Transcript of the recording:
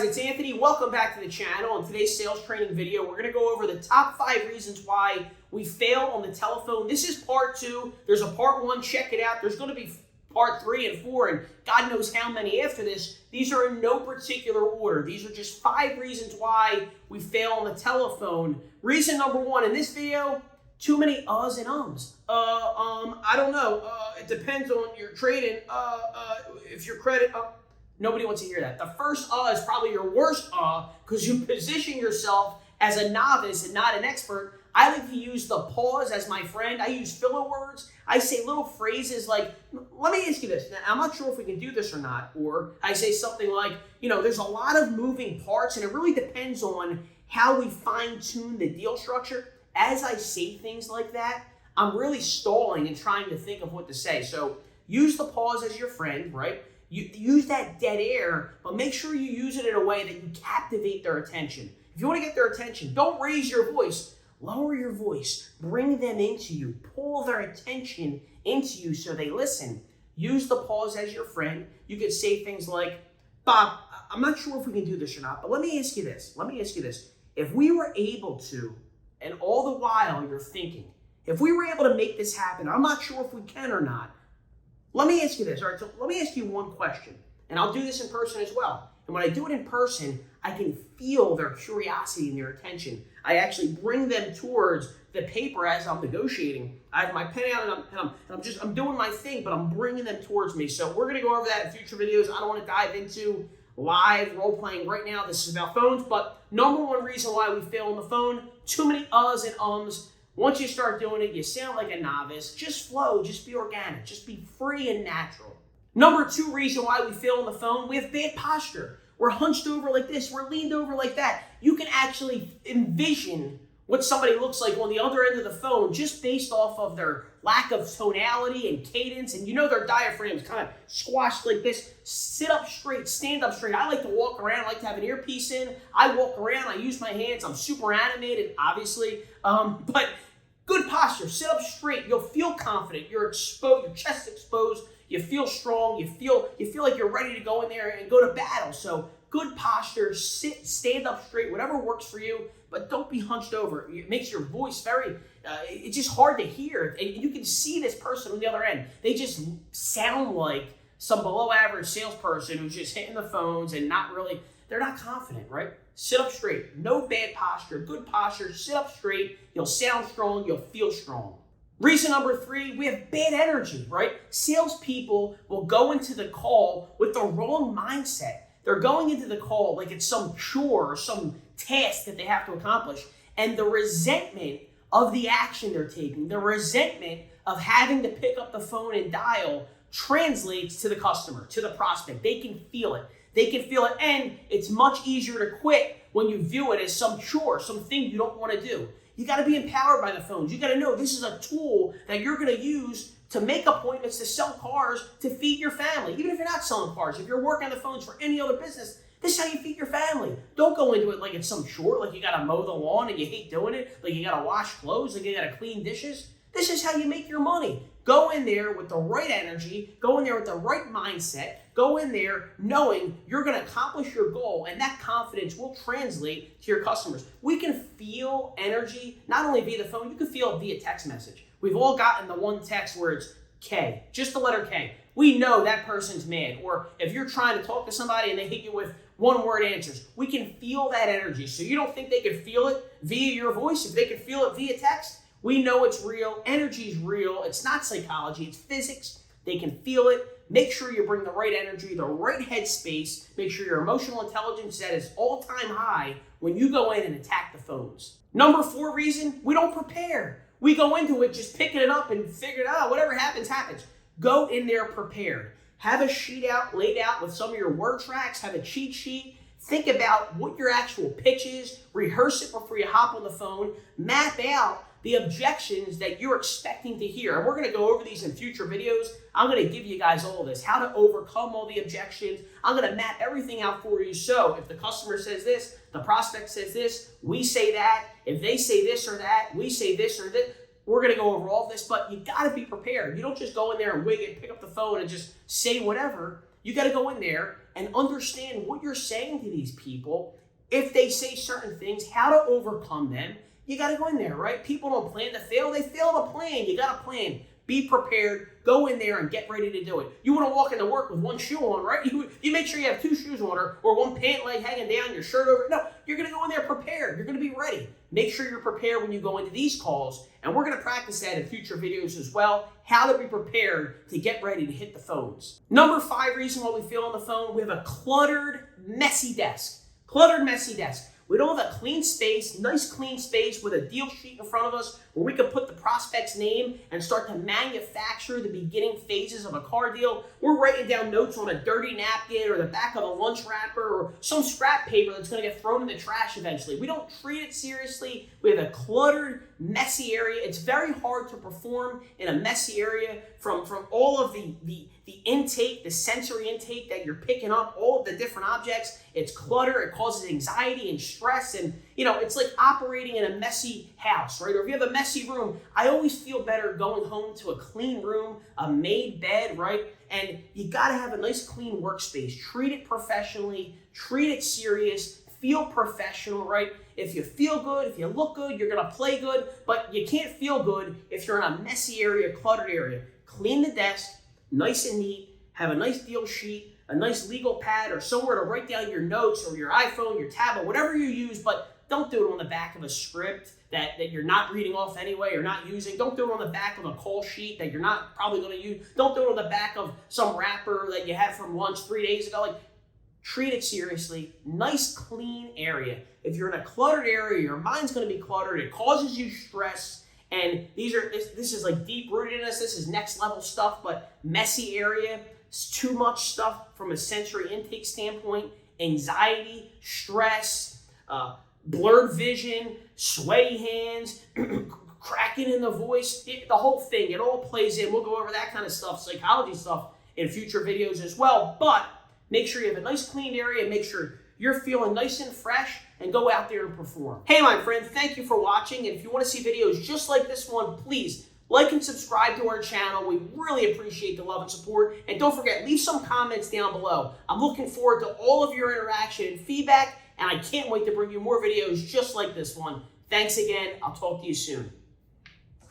it's Anthony. Welcome back to the channel. In today's sales training video, we're going to go over the top 5 reasons why we fail on the telephone. This is part 2. There's a part 1. Check it out. There's going to be part 3 and 4, and God knows how many after this. These are in no particular order. These are just 5 reasons why we fail on the telephone. Reason number 1 in this video, too many uhs and ums. I don't know. It depends on your trading. If your credit, nobody wants to hear that. The first is probably your worst because you position yourself as a novice and not an expert. I like to use the pause as my friend. I use filler words. I say little phrases like, let me ask you this. Now, I'm not sure if we can do this or not. Or I say something like, there's a lot of moving parts and it really depends on how we fine tune the deal structure. As I say things like that, I'm really stalling and trying to think of what to say. So use the pause as your friend, right? You use that dead air, but make sure you use it in a way that you captivate their attention. If you want to get their attention, don't raise your voice. Lower your voice. Bring them into you. Pull their attention into you so they listen. Use the pause as your friend. You could say things like, Bob, I'm not sure if we can do this or not, but let me ask you this. If we were able to, and all the while you're thinking, if we were able to make this happen, I'm not sure if we can or not. Let me ask you this. All right, so let me ask you one question, and I'll do this in person as well. And when I do it in person, I can feel their curiosity and their attention. I actually bring them towards the paper as I'm negotiating. I have my pen out and I'm doing my thing, but I'm bringing them towards me. So we're going to go over that in future videos. I don't want to dive into live role playing right now. This is about phones, but number 1 reason why we fail on the phone, too many uhs and ums. Once you start doing it, you sound like a novice. Just flow, just be organic, just be free and natural. Number 2 reason why we fail on the phone, we have bad posture. We're hunched over like this, we're leaned over like that. You can actually envision what somebody looks like on the other end of the phone just based off of their lack of tonality and cadence. And their diaphragm is kind of squashed like this. Sit up straight, stand up straight. I like to walk around. I like to have an earpiece in. I walk around. I use my hands. I'm super animated, obviously. But good posture. Sit up straight. You'll feel confident. You're exposed. Your chest exposed. You feel strong. You feel like you're ready to go in there and go to battle. So good posture. Sit, stand up straight. Whatever works for you. But don't be hunched over. It makes your voice very, it's just hard to hear. And you can see this person on the other end. They just sound like some below average salesperson who's just hitting the phones and they're not confident, right? Sit up straight. No bad posture. Good posture. Sit up straight. You'll sound strong. You'll feel strong. Reason number 3, we have bad energy, right? Salespeople will go into the call with the wrong mindset. They're going into the call like it's some chore or some task that they have to accomplish. And the resentment of the action they're taking, the resentment of having to pick up the phone and dial translates to the customer, to the prospect. They can feel it. And it's much easier to quit when you view it as some chore, something you don't want to do. You got to be empowered by the phones. You got to know this is a tool that you're going to use to make appointments, to sell cars, to feed your family. Even if you're not selling cars, if you're working on the phones for any other business, this is how you feed your family. Don't go into it like it's some chore, like you got to mow the lawn and you hate doing it, like you got to wash clothes, like you got to clean dishes. This is how you make your money. Go in there with the right energy, go in there with the right mindset, go in there knowing you're going to accomplish your goal, and that confidence will translate to your customers. We can feel energy, not only via the phone, you can feel it via text message. We've all gotten the one text where it's K, just the letter K. We know that person's mad. Or if you're trying to talk to somebody and they hit you with one-word answers, we can feel that energy. So you don't think they could feel it via your voice? If they could feel it via text, we know it's real. Energy is real. It's not psychology. It's physics. They can feel it. Make sure you bring the right energy, the right headspace. Make sure your emotional intelligence set is all-time high when you go in and attack the phones. Number 4 reason, we don't prepare. We go into it just picking it up and figure it out. Whatever happens, happens. Go in there prepared. Have a sheet out, laid out with some of your word tracks. Have a cheat sheet. Think about what your actual pitch is. Rehearse it before you hop on the phone. Map out the objections that you're expecting to hear. And we're going to go over these in future videos. I'm going to give you guys all this, how to overcome all the objections. I'm going to map everything out for you. So if the customer says this, the prospect says this, we say that. If they say this or that, we say this or that. We're going to go over all this, but you got to be prepared. You don't just go in there and wing it, pick up the phone and just say whatever. You got to go in there and understand what you're saying to these people. If they say certain things, how to overcome them. You got to go in there, right? People don't plan to fail. They fail to plan. You got to plan. Be prepared. Go in there and get ready to do it. You want to walk into work with one shoe on, right? You make sure you have two shoes on or one pant leg hanging down, your shirt over. No, you're going to go in there prepared. You're going to be ready. Make sure you're prepared when you go into these calls. And we're going to practice that in future videos as well. How to be prepared to get ready to hit the phones. Number 5 reason why we fail on the phone, we have a cluttered, messy desk. Cluttered, messy desk. We don't have a clean space, nice clean space with a deal sheet in front of us where we can put the prospect's name and start to manufacture the beginning phases of a car deal. We're writing down notes on a dirty napkin or the back of a lunch wrapper or some scrap paper that's going to get thrown in the trash eventually. We don't treat it seriously. We have a cluttered, messy area. It's very hard to perform in a messy area from all of the intake, the sensory intake that you're picking up, all of the different objects. It's clutter. It causes anxiety and stress. And, it's like operating in a messy house, right? Or if you have a messy room, I always feel better going home to a clean room, a made bed, right? And you got to have a nice clean workspace. Treat it professionally. Treat it serious. Feel professional, right? If you feel good, if you look good, you're going to play good. But you can't feel good if you're in a messy area, cluttered area. Clean the desk, nice and neat. Have a nice deal sheet, a nice legal pad, or somewhere to write down your notes or your iPhone, your tablet, whatever you use. But don't do it on the back of a script that you're not reading off anyway or not using. Don't do it on the back of a call sheet that you're not probably going to use. Don't do it on the back of some wrapper that you had from lunch 3 days ago. Treat it seriously. Nice, clean area. If you're in a cluttered area, your mind's going to be cluttered. It causes you stress. And this is like deep rootedness. This is next level stuff, but messy area. It's too much stuff from a sensory intake standpoint. Anxiety, stress, blurred vision, sweaty hands, cracking in the voice, the whole thing. It all plays in. We'll go over that kind of stuff, psychology stuff in future videos as well. But make sure you have a nice clean area. Make sure you're feeling nice and fresh and go out there and perform. Hey, my friend, thank you for watching. And if you want to see videos just like this one, please like and subscribe to our channel. We really appreciate the love and support. And don't forget, leave some comments down below. I'm looking forward to all of your interaction and feedback. And I can't wait to bring you more videos just like this one. Thanks again. I'll talk to you soon.